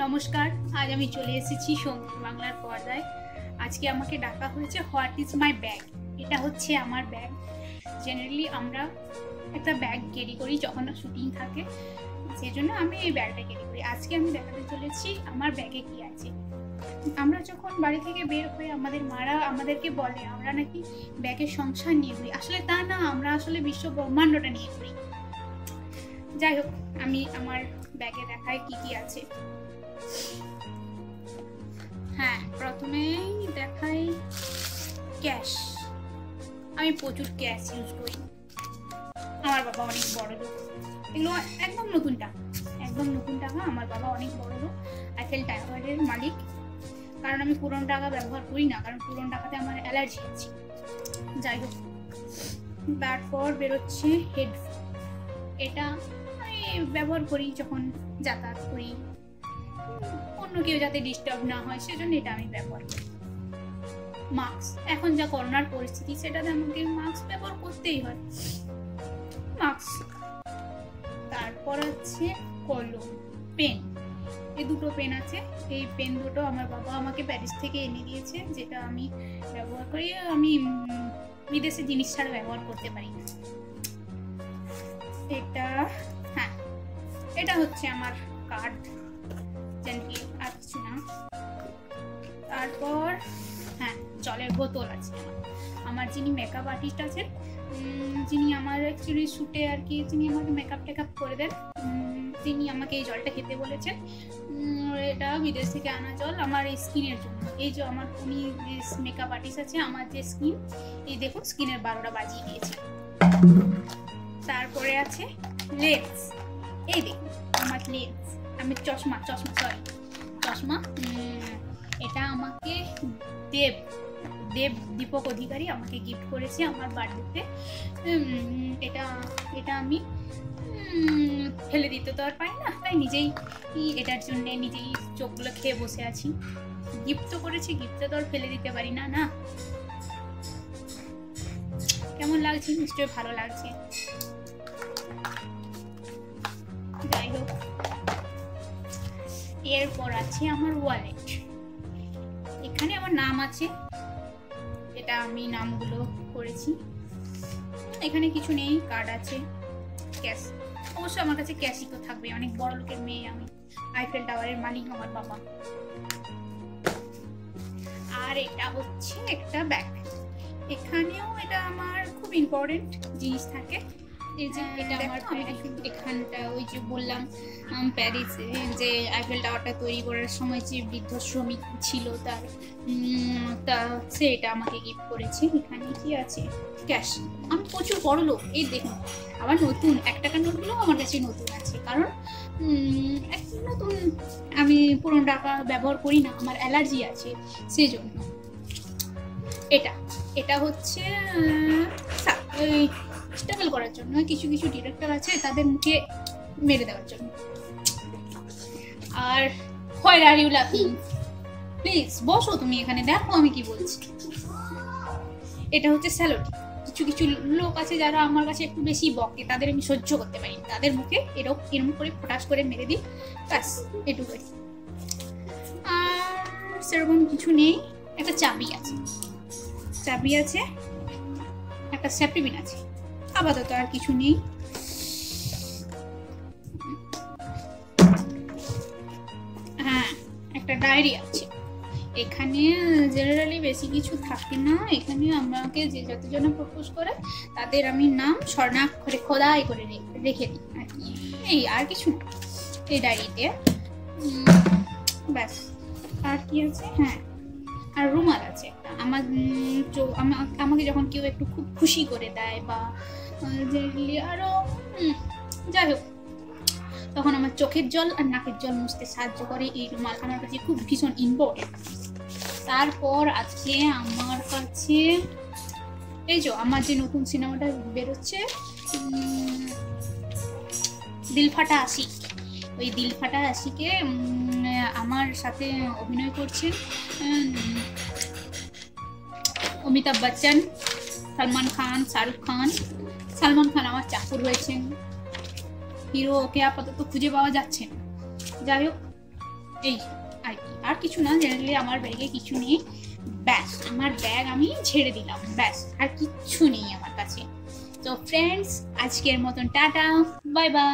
নমস্কার, আজ আমি চলে এসেছি সঙ্গীত বাংলার পর্দায়। আজকে আমাকে ডাকা হয়েছে হোয়াট ইজ মাই ব্যাগ। এটা হচ্ছে আমার ব্যাগ। জেনারেলি আমরা একটা ব্যাগ ক্যারি করি যখন শুটিং থাকে, সেই জন্য আমি এই ব্যাগটা ক্যারি করি। আজকে আমি দেখাতে চলেছি আমার ব্যাগে কি আছে। আমরা যখন বাড়ি থেকে বের হই আমাদের মারা আমাদেরকে বলে আমরা নাকি ব্যাগের সংসার নিয়ে ঘুরি। আসলে তা না, আমরা আসলে বিশ্ব ব্রহ্মাণ্ডটা নিয়ে ঘুরি। যাই হোক, আমি আমার ব্যাগে দেখাই কি কি আছে। হ্যাঁ, প্রথমেই দেখাই ক্যাশ। আমি প্রচুর ক্যাশ ইউজ করি। আমার বাবা অনেক বড় লোক, এগুলো একদম নতুন টাকা, আমার বাবা অনেক বড় লোক, আইফেল টাওয়ারের মালিক। কারণ আমি পুরনো টাকা ব্যবহার করি না, কারণ পুরনো টাকাতে আমার অ্যালার্জি আছে। যাই হোক, তারপর বেরোচ্ছে হেডফোন। এটা আমি ব্যবহার করি যখন যাতায়াত করি, অন্য কেউ যাতে ডিস্টার্ব না হয় সেজন্য এটা আমি ব্যবহার করি। মাস্ক, এখন যা করোনার পরিস্থিতি সেটাতে আমাকে মাস্ক ব্যবহার করতেই হয়। মাস্ক, তারপর আছে কলম, পেন। এই দুটো পেন আছে। এই পেন দুটো আমার বাবা আমাকে প্যারিস থেকে এনে দিয়েছে, যেটা আমি ব্যবহার করি। আমি বিদেশি জিনিস ছাড়া ব্যবহার করতে পারি না। এটা, হ্যাঁ, এটা হচ্ছে আমার কার্ড, জানি আর কিছু না। তারপর হ্যাঁ, জলের বোতল আছে। আমার যিনি মেকআপ আর্টিস্ট আছেন, যিনি আমার অ্যাকচুয়ালি শ্যুটে আর কি যিনি আমাকে মেকআপ টেকআপ করে দেন, তিনি আমাকে এই জলটা খেতে বলেছেন। এটা বিদেশ থেকে আনা জল আমার এই স্কিনের জন্য। এই যে আমার উনি যে মেকআপ আর্টিস্ট আছে, আমার যে স্কিন, এই দেখুন স্কিনের 12টা বাজিয়ে দিয়েছে। তারপরে আছে লেন্স। এই দেখুন আমার লেন্স, আমি চশমা, এটা আমাকে দীপক অধিকারী আমাকে গিফট করেছে আমার বার্থডেতে। এটা আমি ফেলে দিতে তো আর পারি না, তাই নিজেই এটার জন্য নিজেই চোখগুলো খেয়ে বসে আছি। গিফট তো করেছি, গিফটটা তো আর ফেলে দিতে পারি না। না, কেমন লাগছে? নিশ্চয়ই ভালো লাগছে। যাই হোক, এরপর আছে আমার ওয়ালেট। এখানে আমার নাম আছে, এটা আমি নামগুলো করেছি। এখানে কিছু নেই, কার্ড আছে, ক্যাশ। অবশ্য আমার কাছে ক্যাশই তো থাকবে, অনেক বড় লোকের মেয়ে আমি, আইফেল টাওয়ারের মালিক আমার বাবা। আর এটা হচ্ছে একটা ব্যাগ। এখানেও এটা আমার খুব ইম্পর্টেন্ট জিনিস থাকে। এই যে এটা আমার এখানটা, ওই যে বললাম প্যারিসে যে আইফেল টাওয়ারটা তৈরি করার সময় যে বৃদ্ধ শ্রমিক ছিল তা সে এটা আমাকে গিফট করেছে। এখানে কি আছে? ক্যাশ। আমি প্রচুর বড় লোক। এই দেখুন, আবার নতুন 1 টাকার নোটগুলো আমার কাছে নতুন আছে, কারণ নতুন, আমি পুরনো টাকা ব্যবহার করি না, আমার অ্যালার্জি আছে সেই জন্য। এটা হচ্ছে ওই স্টেবল করার জন্য, কিছু কিছু ডিরেক্টর আছে তাদের মুখে মেরে দেওয়ার জন্য। আর হোয়ার আর ইউ লাফিং? প্লিজ বসো তুমি এখানে, দেখো আমি কি বলছি। এটা হচ্ছে স্যালোড। কিছু কিছু লোক আছে যারা আমার কাছে একটু বেশি বকে, তাদের আমি সহ্য করতে পারি, তাদের মুখে এরকম করে ফটাস করে মেরে দিই, ব্যাস এটুকুই। আর সেরকম কিছু নেই। একটা চাবি আছে, একটা সেফটি পিন আছে, আপাতত আর কিছু নেই। হ্যাঁ, একটা ডায়েরি আছে। এখানে জেনারেলি বেশি কিছু থাকে না। এখানে আমাকে যে যতজন প্রপোজ করে তাদের আমি নাম স্বর্ণাক্ষরে খোদাই করে রেখে দিই আর কি, এই আর কিছু না এই ডায়েরিতে, ব্যাস। আর কি আছে? হ্যাঁ, আর রুমাল আছে একটা। আমাকে যখন কেউ একটু খুব খুশি করে দেয় বা আরো যাই হোক, তখন আমার চোখের জল আর নাকের জল মুছতে সাহায্য করে এই রুমাল, আমার কাছে খুব ভীষণ ইম্পর্টেন্ট। তারপর আছে আমার কাছে এই যে আমার যে নতুন সিনেমাটা বেরোচ্ছে দিলফাটা আশিক, ওই দিলফাটা আশিকে আমার সাথে অভিনয় করছেন অমিতাভ বচ্চন, সলমান খান, শাহরুখ খান। সলমান খান আমার চাকর হয়েছেন, হিরো ওকে আপাতত খুঁজে পাওয়া যাচ্ছে না। যাই হোক, এই আর কি, আর কিছু না, জেনারেলি আমার ব্যাগে কিছু নেই, ব্যাস আমার ব্যাগ আমি ছেড়ে দিলাম, ব্যাস আর কিচ্ছু নেই আমার কাছে। তো ফ্রেন্ডস, আজকের মতন টাটা, বাই বাই।